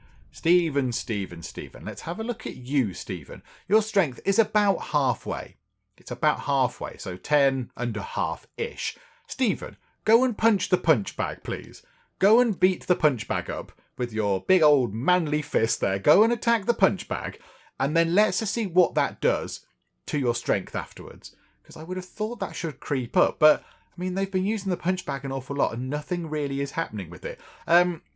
Let's have a look at you, Stephen. Your strength is about halfway. It's about halfway, so 10 under half-ish. Stephen, go and punch the punch bag, please. Go and beat the punch bag up with your big old manly fist there. Go and attack the punch bag, and then let's just see what that does to your strength afterwards. Because I would have thought that should creep up, but, I mean, they've been using the punch bag an awful lot, and nothing really is happening with it.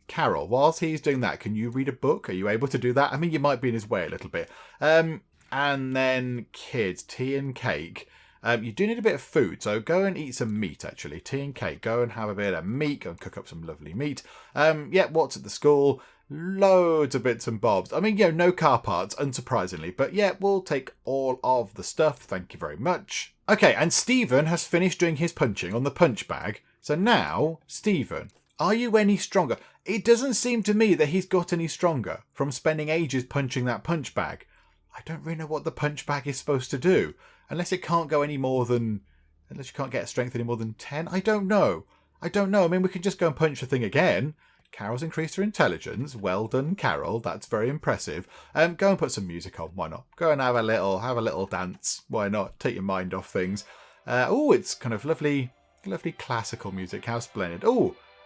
Carol, whilst he's doing that, can you read a book? Are you able to do that? I mean, you might be in his way a little bit. And then kids, tea and cake. You do need a bit of food, so go and eat some meat, actually. Tea and cake. Go and have a bit of meat. Go and cook up some lovely meat. Yeah, what's at the school? Loads of bits and bobs. I mean, no car parts, unsurprisingly. But yeah, we'll take all of the stuff. Thank you very much. Okay, and Stephen has finished doing his punching on the punch bag. So now, Stephen, are you any stronger? It doesn't seem to me that he's got any stronger from spending ages punching that punch bag. I don't really know what the punch bag is supposed to do. Unless it can't go any more than... Unless you can't get strength any more than 10. I don't know. I mean, we could just go and punch the thing again. Carol's increased her intelligence. Well done, Carol. That's very impressive. Go and put some music on. Why not? Go and have a little dance. Why not? Take your mind off things. It's kind of lovely classical music. How splendid.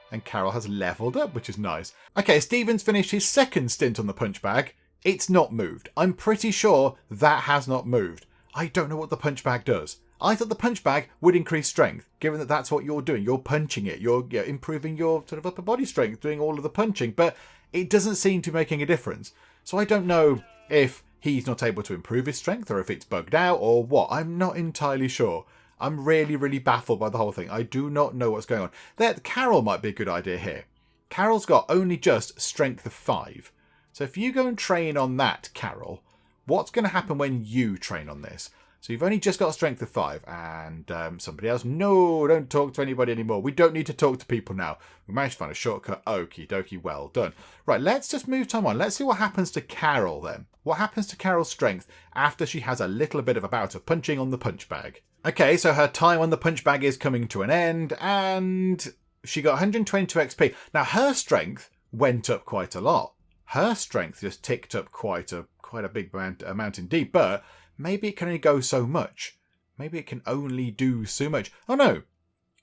And Carol has leveled up, which is nice. Okay, Stephen's finished his second stint on the punch bag. It's not moved. I'm pretty sure that has not moved. I don't know what the punch bag does. I thought the punch bag would increase strength, given that that's what you're doing. You're punching it. You're improving your sort of upper body strength, doing all of the punching, but it doesn't seem to be making a difference. So I don't know if he's not able to improve his strength or if it's bugged out or what. I'm not entirely sure. I'm really, really baffled by the whole thing. I do not know what's going on. Carol might be a good idea here. Carol's got only just strength of 5. So if you go and train on that, Carol, what's going to happen when you train on this? So you've only just got strength of 5 and somebody else. No, don't talk to anybody anymore. We don't need to talk to people now. We managed to find a shortcut. Okie dokie, well done. Right, let's just move time on. Let's see what happens to Carol then. What happens to Carol's strength after she has a little bit of a bout of punching on the punch bag? Okay, so her time on the punch bag is coming to an end and she got 122 XP. Now her strength went up quite a lot. Her strength just ticked up quite a big amount indeed, but maybe it can only go so much. Maybe it can only do so much. Oh no.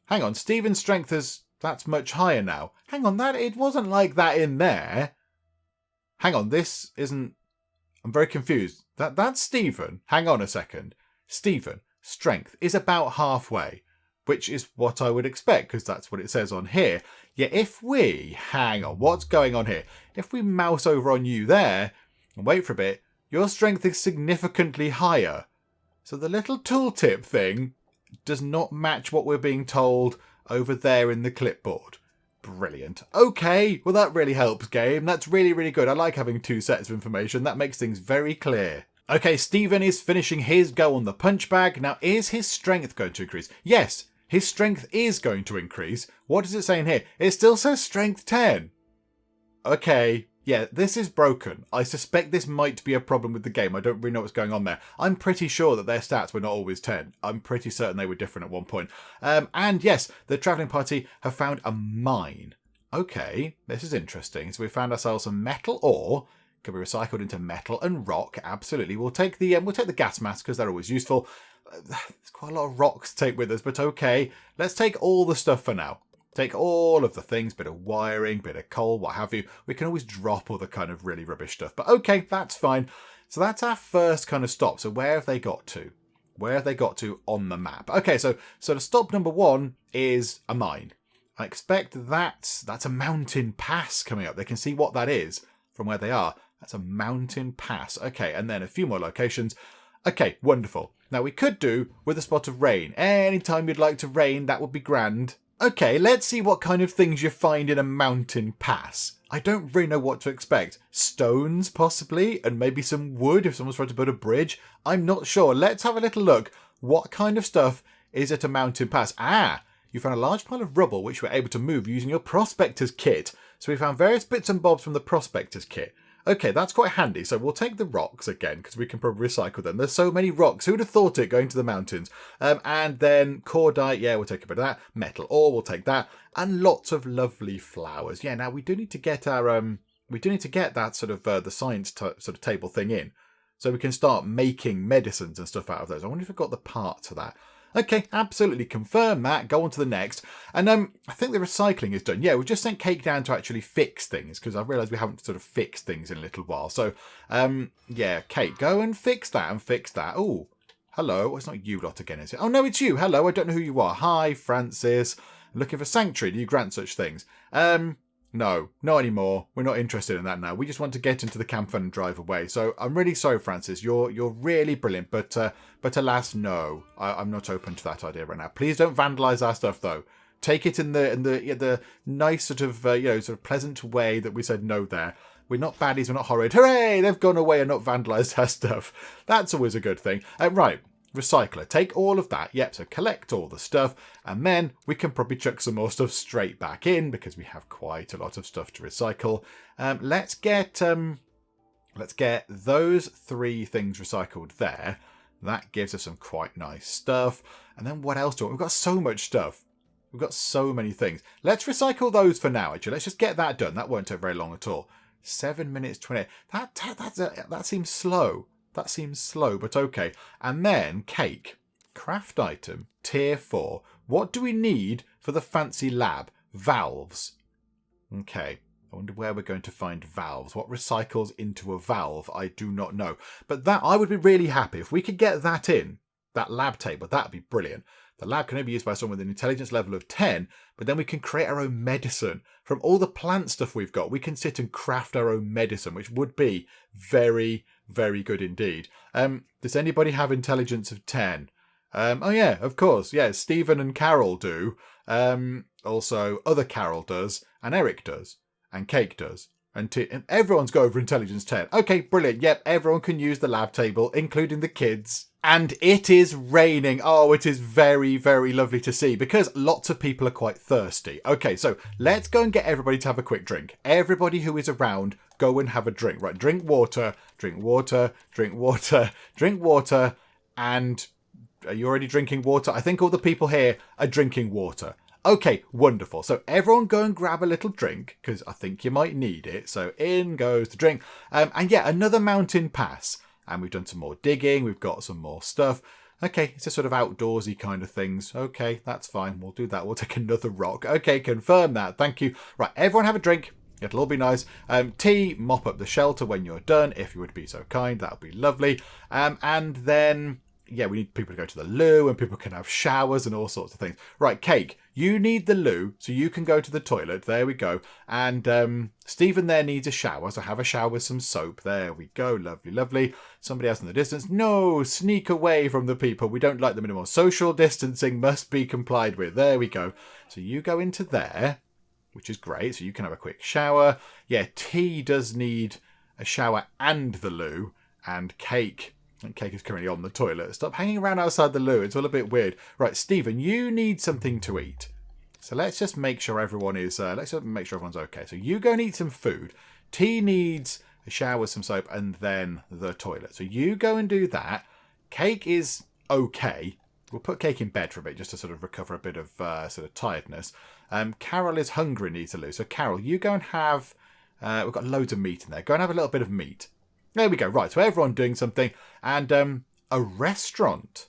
Hang on. Stephen's strength that's much higher now. Hang on, it wasn't like that in there. Hang on, this isn't... I'm very confused. That's Stephen. Hang on a second. Stephen, strength is about halfway, which is what I would expect because that's what it says on here. Yet if we... Hang on, what's going on here? If we mouse over on you there and wait for a bit, your strength is significantly higher. So the little tooltip thing does not match what we're being told over there in the clipboard. Brilliant. Okay, well that really helps, game. That's really, really good. I like having 2 sets of information. That makes things very clear. Okay, Stephen is finishing his go on the punch bag. Now, is his strength going to increase? Yes, his strength is going to increase. What does it say in here? It still says strength 10. Okay. Yeah, this is broken. I suspect this might be a problem with the game. I don't really know what's going on there. I'm pretty sure that their stats were not always 10. I'm pretty certain they were different at one point. And yes, the travelling party have found a mine. Okay, this is interesting. So we found ourselves some metal ore. Can be recycled into metal and rock. Absolutely. We'll take the gas masks because they're always useful. There's quite a lot of rocks to take with us, but okay. Let's take all the stuff for now. Take all of the things, bit of wiring, bit of coal, what have you. We can always drop all the kind of really rubbish stuff. But okay, that's fine. So that's our first kind of stop. So where have they got to? Where have they got to on the map? Okay, so the stop number 1 is a mine. I expect that's a mountain pass coming up. They can see what that is from where they are. That's a mountain pass. Okay, and then a few more locations. Okay, wonderful. Now we could do with a spot of rain. Anytime you'd like to rain, that would be grand. Okay, let's see what kind of things you find in a mountain pass. I don't really know what to expect. Stones, possibly, and maybe some wood if someone's trying to build a bridge. I'm not sure. Let's have a little look. What kind of stuff is at a mountain pass? You found a large pile of rubble which you were able to move using your prospector's kit. So we found various bits and bobs from the prospector's kit. Okay, that's quite handy. So we'll take the rocks again because we can probably recycle them. There's so many rocks. Who'd have thought it going to the mountains? And then cordite. Yeah, we'll take a bit of that. Metal ore. We'll take that. And lots of lovely flowers. Yeah, now we do need to get our that sort of the science sort of table thing in, so we can start making medicines and stuff out of those. I wonder if I've got the parts for that. Okay, absolutely confirm that. Go on to the next. And I think the recycling is done. Yeah, we've just sent Cake down to actually fix things because I've realised we haven't sort of fixed things in a little while. So, yeah, Cake, go and fix that and fix that. Oh, hello. Well, it's not you lot again, is it? Oh, no, it's you. Hello, I don't know who you are. Hi, Francis. I'm looking for sanctuary. Do you grant such things? No, not anymore. We're not interested in that now. We just want to get into the camp and drive away. So I'm really sorry, Francis. You're really brilliant, but alas, no. I'm not open to that idea right now. Please don't vandalise our stuff, though. Take it in the nice sort of sort of pleasant way that we said no there. We're not baddies. We're not horrid. Hooray! They've gone away and not vandalised our stuff. That's always a good thing. Right. Recycler, take all of that. Yep, so collect all the stuff, and then we can probably chuck some more stuff straight back in because we have quite a lot of stuff to recycle. Let's get those 3 things recycled there. That gives us some quite nice stuff. And then what else do we? We've got so much stuff. We've got so many things. Let's recycle those for now. Actually, let's just get that done. That won't take very long at all. 7 minutes 28. That seems slow. That seems slow, but okay. And then Cake. Craft item. Tier 4. What do we need for the fancy lab? Valves. Okay. I wonder where we're going to find valves. What recycles into a valve? I do not know. But that I would be really happy if we could get that in. That lab table. That'd be brilliant. The lab can only be used by someone with an intelligence level of 10, but then we can create our own medicine. From all the plant stuff we've got, we can sit and craft our own medicine, which would be very, very good indeed. Does anybody have intelligence of 10? Oh yeah, of course. Yeah, Stephen and Carol do. Also, other Carol does, and Eric does, and Cake does. And everyone's got over intelligence 10. Okay, brilliant. Yep, everyone can use the lab table, including the kids. And it is raining. Oh, it is very, very lovely to see because lots of people are quite thirsty. Okay, so let's go and get everybody to have a quick drink. Everybody who is around, go and have a drink. Right, drink water, drink water, drink water, drink water. And are you already drinking water? I think all the people here are drinking water. Okay, wonderful. So everyone go and grab a little drink because I think you might need it. So in goes the drink. And yeah, another mountain pass. And we've done some more digging. We've got some more stuff. Okay, it's just sort of outdoorsy kind of things. Okay, that's fine. We'll do that. We'll take another rock. Okay, confirm that. Thank you. Right, everyone have a drink. It'll all be nice. Tea, mop up the shelter when you're done, if you would be so kind. That would be lovely. And then, yeah, we need people to go to the loo and people can have showers and all sorts of things. Right, Cake, you need the loo so you can go to the toilet. There we go. And Stephen there needs a shower, so have a shower with some soap. There we go. Lovely, lovely. Somebody else in the distance. No, sneak away from the people. We don't like them anymore. Social distancing must be complied with. There we go. So you go into there, which is great. So you can have a quick shower. Yeah, Tea does need a shower and the loo. And Cake is currently on the toilet. Stop hanging around outside the loo. It's all a bit weird. Right, Stephen, you need something to eat. So let's just make sure everyone is. Let's just make sure everyone's okay. So you go and eat some food. Tea needs a shower, some soap, and then the toilet. So you go and do that. Cake is okay. We'll put Cake in bed for a bit just to sort of recover a bit of sort of tiredness. Carol is hungry and needs a loo. So Carol, you go and have. We've got loads of meat in there. Go and have a little bit of meat. There we go. Right, so everyone doing something. And a restaurant.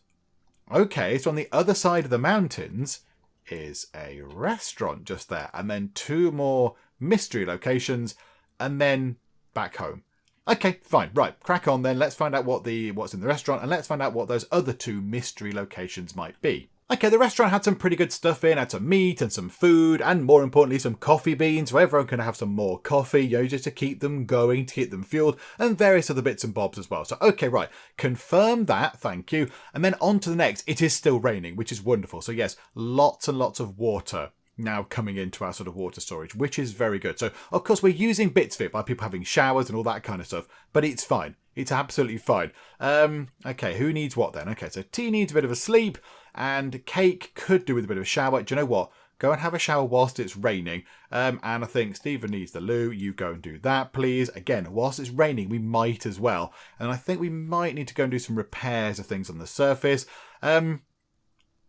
Okay, so on the other side of the mountains is a restaurant just there. And then 2 more mystery locations. And then back home. Okay, fine. Right, crack on then. Let's find out what's in the restaurant. And let's find out what those other 2 mystery locations might be. Okay, the restaurant had some pretty good stuff in. Had some meat and some food. And more importantly, some coffee beans. So everyone can have some more coffee, just to keep them going, to keep them fueled. And various other bits and bobs as well. So, okay, right. Confirm that. Thank you. And then on to the next. It is still raining, which is wonderful. So yes, lots and lots of water now coming into our sort of water storage, which is very good. So, of course, we're using bits of it by people having showers and all that kind of stuff. But it's fine. It's absolutely fine. Okay, who needs what then? Okay, so Tea needs a bit of a sleep. And Cake could do with a bit of a shower. Do you know what? Go and have a shower whilst it's raining. And I think Stephen needs the loo. You go and do that, please. Again, whilst it's raining, we might as well. And I think we might need to go and do some repairs of things on the surface. A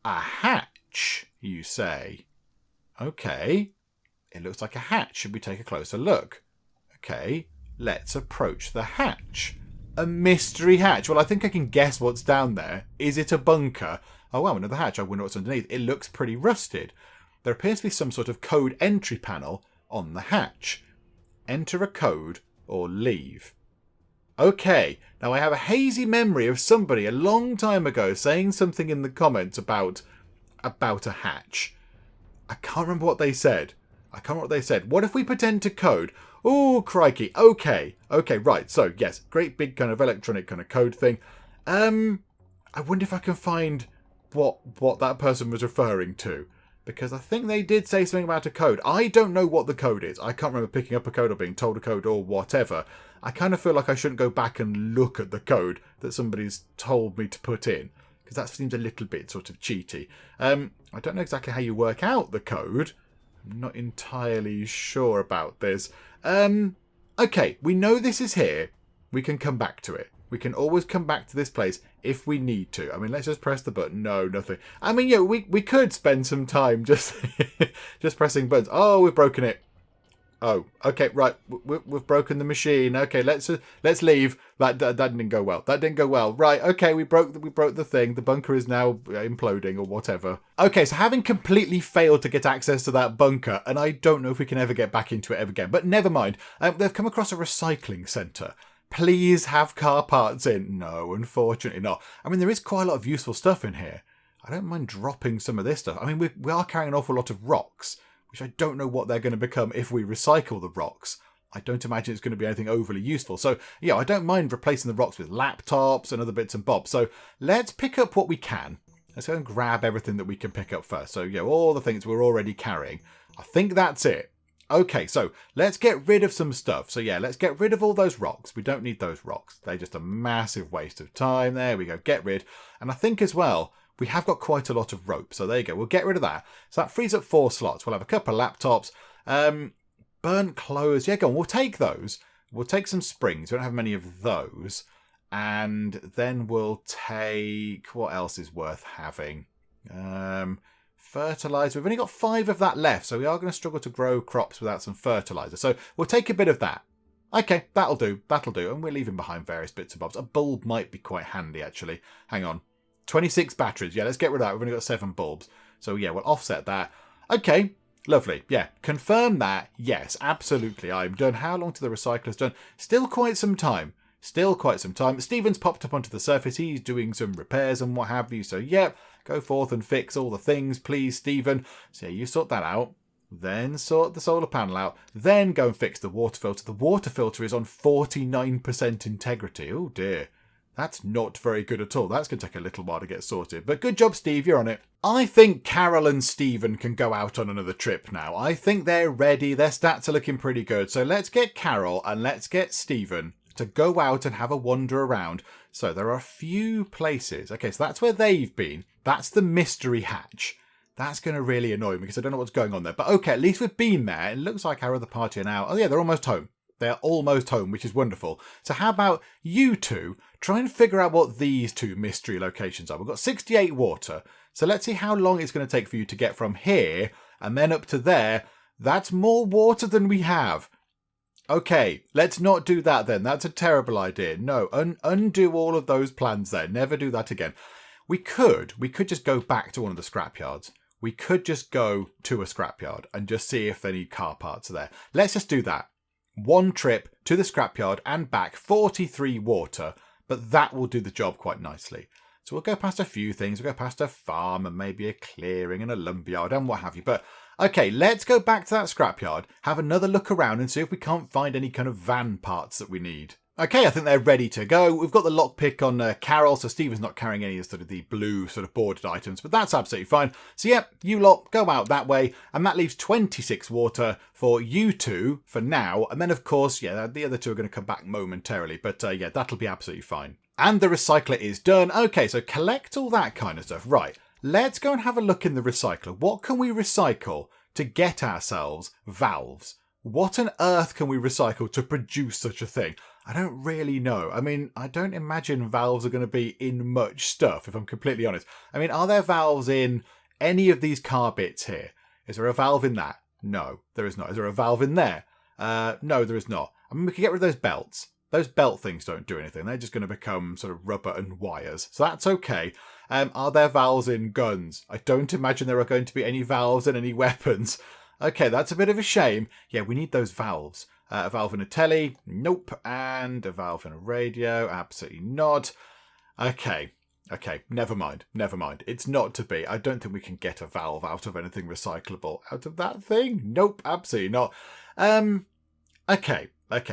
hatch, you say? Okay. It looks like a hatch. Should we take a closer look? Okay. Let's approach the hatch. A mystery hatch. Well, I think I can guess what's down there. Is it a bunker? Oh, wow, another hatch. I wonder what's underneath. It looks pretty rusted. There appears to be some sort of code entry panel on the hatch. Enter a code or leave. Okay, now I have a hazy memory of somebody a long time ago saying something in the comments about a hatch. I can't remember what they said. What if we pretend to code? Oh, crikey. Okay, right. So, yes, great big kind of electronic kind of code thing. I wonder if I can find what that person was referring to. Because I think they did say something about a code. I don't know what the code is. I can't remember picking up a code or being told a code or whatever. I kind of feel like I shouldn't go back and look at the code that somebody's told me to put in. Because that seems a little bit sort of cheaty. I don't know exactly how you work out the code. I'm not entirely sure about this. Okay, we know this is here. We can come back to it. We can always come back to this place if we need to. I mean, let's just press the button. No, nothing. I mean, yeah, we could spend some time just just pressing buttons. Oh, we've broken it. Oh, okay, right. We've broken the machine. Okay, let's leave. That didn't go well. Right. Okay, we broke the thing. The bunker is now imploding or whatever. Okay, so having completely failed to get access to that bunker, and I don't know if we can ever get back into it ever again. But never mind. They've come across a recycling centre. Please have car parts in. No, unfortunately not. I mean, there is quite a lot of useful stuff in here. I don't mind dropping some of this stuff. I mean, we are carrying an awful lot of rocks, which I don't know what they're going to become if we recycle the rocks. I don't imagine it's going to be anything overly useful. So, yeah, I don't mind replacing the rocks with laptops and other bits and bobs. So let's pick up what we can. Let's go and grab everything that we can pick up first. So, yeah, all the things we're already carrying. I think that's it. Okay, so let's get rid of some stuff. So, yeah, let's get rid of all those rocks. We don't need those rocks. They're just a massive waste of time. There we go. Get rid. And I think as well, we have got quite a lot of rope. So there you go. We'll get rid of that. So that frees up 4 slots. We'll have a couple of laptops. Burnt clothes. Yeah, go on. We'll take those. We'll take some springs. We don't have many of those. And then we'll take... What else is worth having? Fertilizer. We've only got 5 of that left. So we are going to struggle to grow crops without some fertilizer. So we'll take a bit of that. Okay, that'll do. That'll do. And we're leaving behind various bits and bobs. A bulb might be quite handy, actually. Hang on. 26 batteries. Yeah, let's get rid of that. We've only got 7 bulbs. So, yeah, we'll offset that. Okay, lovely. Yeah, confirm that. Yes, absolutely. I'm done. How long to the recycler's done? Still quite some time. Still quite some time. Stephen's popped up onto the surface. He's doing some repairs and what have you. So, yeah, go forth and fix all the things, please, Stephen. So, yeah, you sort that out. Then sort the solar panel out. Then go and fix the water filter. The water filter is on 49% integrity. Oh, dear. That's not very good at all. That's going to take a little while to get sorted. But good job, Steve. You're on it. I think Carol and Stephen can go out on another trip now. I think they're ready. Their stats are looking pretty good. So let's get Carol and let's get Stephen to go out and have a wander around. So there are a few places. Okay, so that's where they've been. That's the mystery hatch. That's going to really annoy me because I don't know what's going on there. But okay, at least we've been there. It looks like our other party are now... Oh yeah, they're almost home. They're almost home, which is wonderful. So how about you two try and figure out what these 2 mystery locations are. We've got 68 water. So let's see how long it's going to take for you to get from here and then up to there. That's more water than we have. Okay, let's not do that then. That's a terrible idea. No, undo all of those plans there. Never do that again. We could just go back to one of the scrapyards. We could just go to a scrapyard and just see if any car parts are there. Let's just do that. 1 trip to the scrapyard and back, 43 water, but that will do the job quite nicely. So we'll go past a few things. We'll go past a farm and maybe a clearing and a lumberyard and what have you. But okay, let's go back to that scrapyard, have another look around and see if we can't find any kind of van parts that we need. Okay, I think they're ready to go. We've got the lockpick on Carol, so Stephen's not carrying any of sort of the blue sort of boarded items, but that's absolutely fine. So yep, you lot go out that way, and that leaves 26 water for you 2 for now. And then of course, yeah, the other 2 are going to come back momentarily, but yeah, that'll be absolutely fine. And the recycler is done. Okay, so collect all that kind of stuff. Right, let's go and have a look in the recycler. What can we recycle to get ourselves valves? What on earth can we recycle to produce such a thing? I don't really know. I mean, I don't imagine valves are going to be in much stuff, if I'm completely honest. I mean, are there valves in any of these car bits here? Is there a valve in that? No, there is not. Is there a valve in there? No, there is not. I mean, we can get rid of those belts. Those belt things don't do anything. They're just going to become sort of rubber and wires. So that's okay. Are there valves in guns? I don't imagine there are going to be any valves in any weapons. Okay, that's a bit of a shame. Yeah, we need those valves. A valve in a telly? Nope. And a valve in a radio? Absolutely not. Okay, never mind. It's not to be. I don't think we can get a valve out of anything recyclable. Out of that thing? Nope, absolutely not. Okay,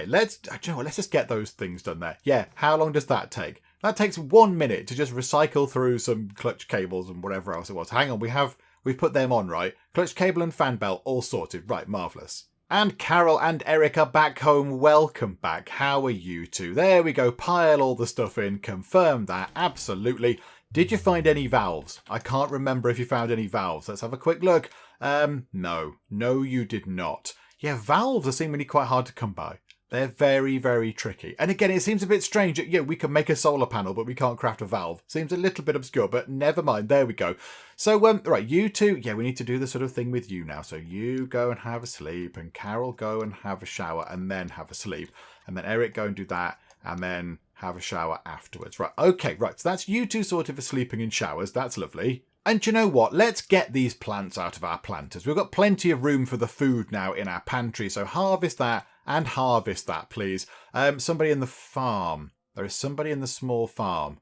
let's just get those things done there. Yeah, how long does that take? That takes 1 minute to just recycle through some clutch cables and whatever else it was. Hang on, we've put them on, right? Clutch cable and fan belt all sorted. Right, marvellous. And Carol and Eric are back home. Welcome back. How are you 2? There we go. Pile all the stuff in. Confirm that. Absolutely. Did you find any valves? I can't remember if you found any valves. Let's have a quick look. No, you did not. Yeah, valves are seemingly quite hard to come by. They're very, very tricky. And again, it seems a bit strange that, yeah, we can make a solar panel, but we can't craft a valve. Seems a little bit obscure, but never mind. There we go. So, right, you 2, yeah, we need to do the sort of thing with you now. So you go and have a sleep, and Carol go and have a shower, and then have a sleep. And then Eric go and do that, and then have a shower afterwards. Right, okay, right. So that's you 2 sorted for sleeping in showers. That's lovely. And you know what? Let's get these plants out of our planters. We've got plenty of room for the food now in our pantry, so harvest that. And harvest that, please. Somebody in the farm. There is somebody in the small farm.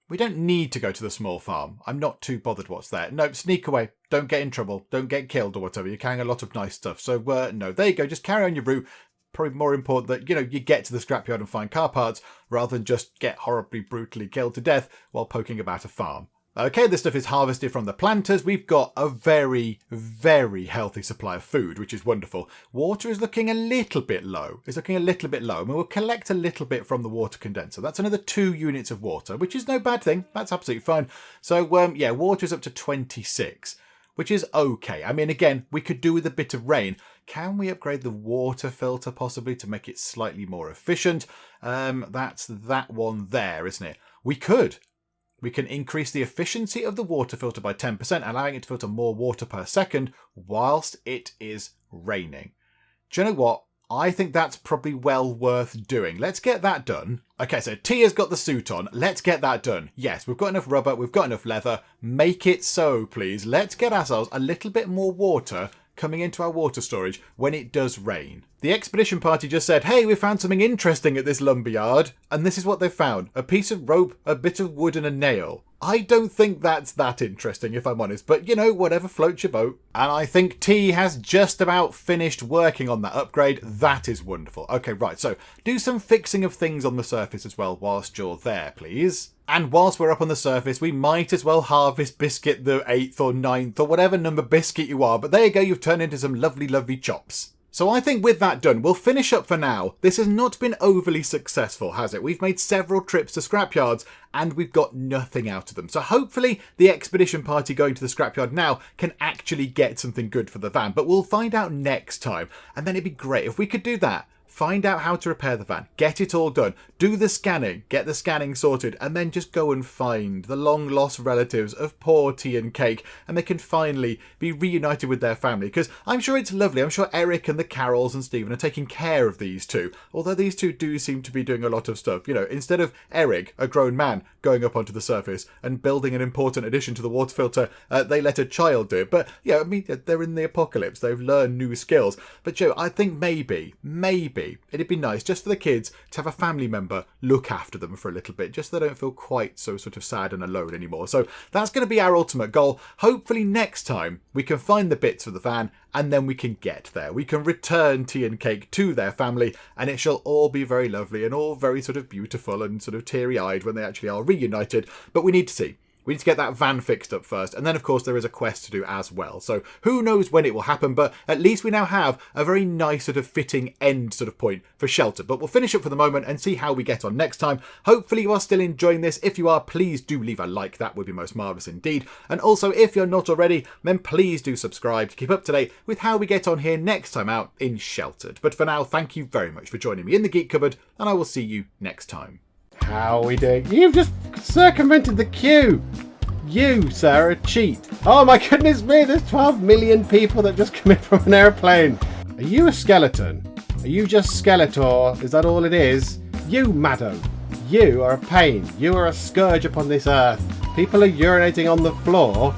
We don't need to go to the small farm. I'm not too bothered what's there. Nope, sneak away. Don't get in trouble. Don't get killed or whatever. You're carrying a lot of nice stuff. So, no, there you go. Just carry on your route. Probably more important that, you get to the scrapyard and find car parts rather than just get horribly, brutally killed to death while poking about a farm. Okay, this stuff is harvested from the planters. We've got a very, very healthy supply of food, which is wonderful. Water is looking a little bit low. It's looking a little bit low. And we'll collect a little bit from the water condenser. That's another 2 units of water, which is no bad thing. That's absolutely fine. So, yeah, water is up to 26, which is okay. I mean, again, we could do with a bit of rain. Can we upgrade the water filter possibly to make it slightly more efficient? That's that one there, isn't it? We could. We can increase the efficiency of the water filter by 10%, allowing it to filter more water per second whilst it is raining. Do you know what? I think that's probably well worth doing. Let's get that done. Okay, so Tia's got the suit on. Let's get that done. Yes, we've got enough rubber. We've got enough leather. Make it so, please. Let's get ourselves a little bit more water coming into our water storage when it does rain. The expedition party just said, hey, we found something interesting at this lumberyard. And this is what they found. A piece of rope, a bit of wood and a nail. I don't think that's that interesting, if I'm honest. But, whatever floats your boat. And I think T has just about finished working on that upgrade. That is wonderful. Okay, right. So do some fixing of things on the surface as well whilst you're there, please. And whilst we're up on the surface, we might as well harvest biscuit the 8th or 9th or whatever number biscuit you are. But there you go. You've turned into some lovely, lovely chops. So I think with that done, we'll finish up for now. This has not been overly successful, has it? We've made several trips to scrapyards and we've got nothing out of them. So hopefully the expedition party going to the scrapyard now can actually get something good for the van. But we'll find out next time. And then it'd be great if we could do that. Find out how to repair the van, get it all done, do the scanning, get the scanning sorted, and then just go and find the long lost relatives of poor Tea and Cake, and they can finally be reunited with their family. Because I'm sure it's lovely. I'm sure Eric and the Carols and Stephen are taking care of these two. Although these two do seem to be doing a lot of stuff. Instead of Eric, a grown man, going up onto the surface and building an important addition to the water filter, they let a child do it. But yeah, I mean, they're in the apocalypse. They've learned new skills. But Joe, I think maybe it'd be nice just for the kids to have a family member look after them for a little bit, just so they don't feel quite so sort of sad and alone anymore. So that's going to be our ultimate goal. Hopefully next time we can find the bits for the van and then we can get there. We can return Tea and Cake to their family and it shall all be very lovely and all very sort of beautiful and sort of teary-eyed when they actually are reunited. But we need to see. We need to get that van fixed up first. And then, of course, there is a quest to do as well. So who knows when it will happen, but at least we now have a very nice sort of fitting end sort of point for Shelter. But we'll finish up for the moment and see how we get on next time. Hopefully you are still enjoying this. If you are, please do leave a like. That would be most marvellous indeed. And also, if you're not already, then please do subscribe to keep up to date with how we get on here next time out in Sheltered. But for now, thank you very much for joining me in the Geek Cupboard, and I will see you next time. How are we doing? You've just circumvented the queue. You, sir, a cheat. Oh my goodness me, there's 12 million people that just come in from an airplane. Are you a skeleton? Are you just Skeletor? Is that all it is? You, madam. You are a pain. You are a scourge upon this earth. People are urinating on the floor.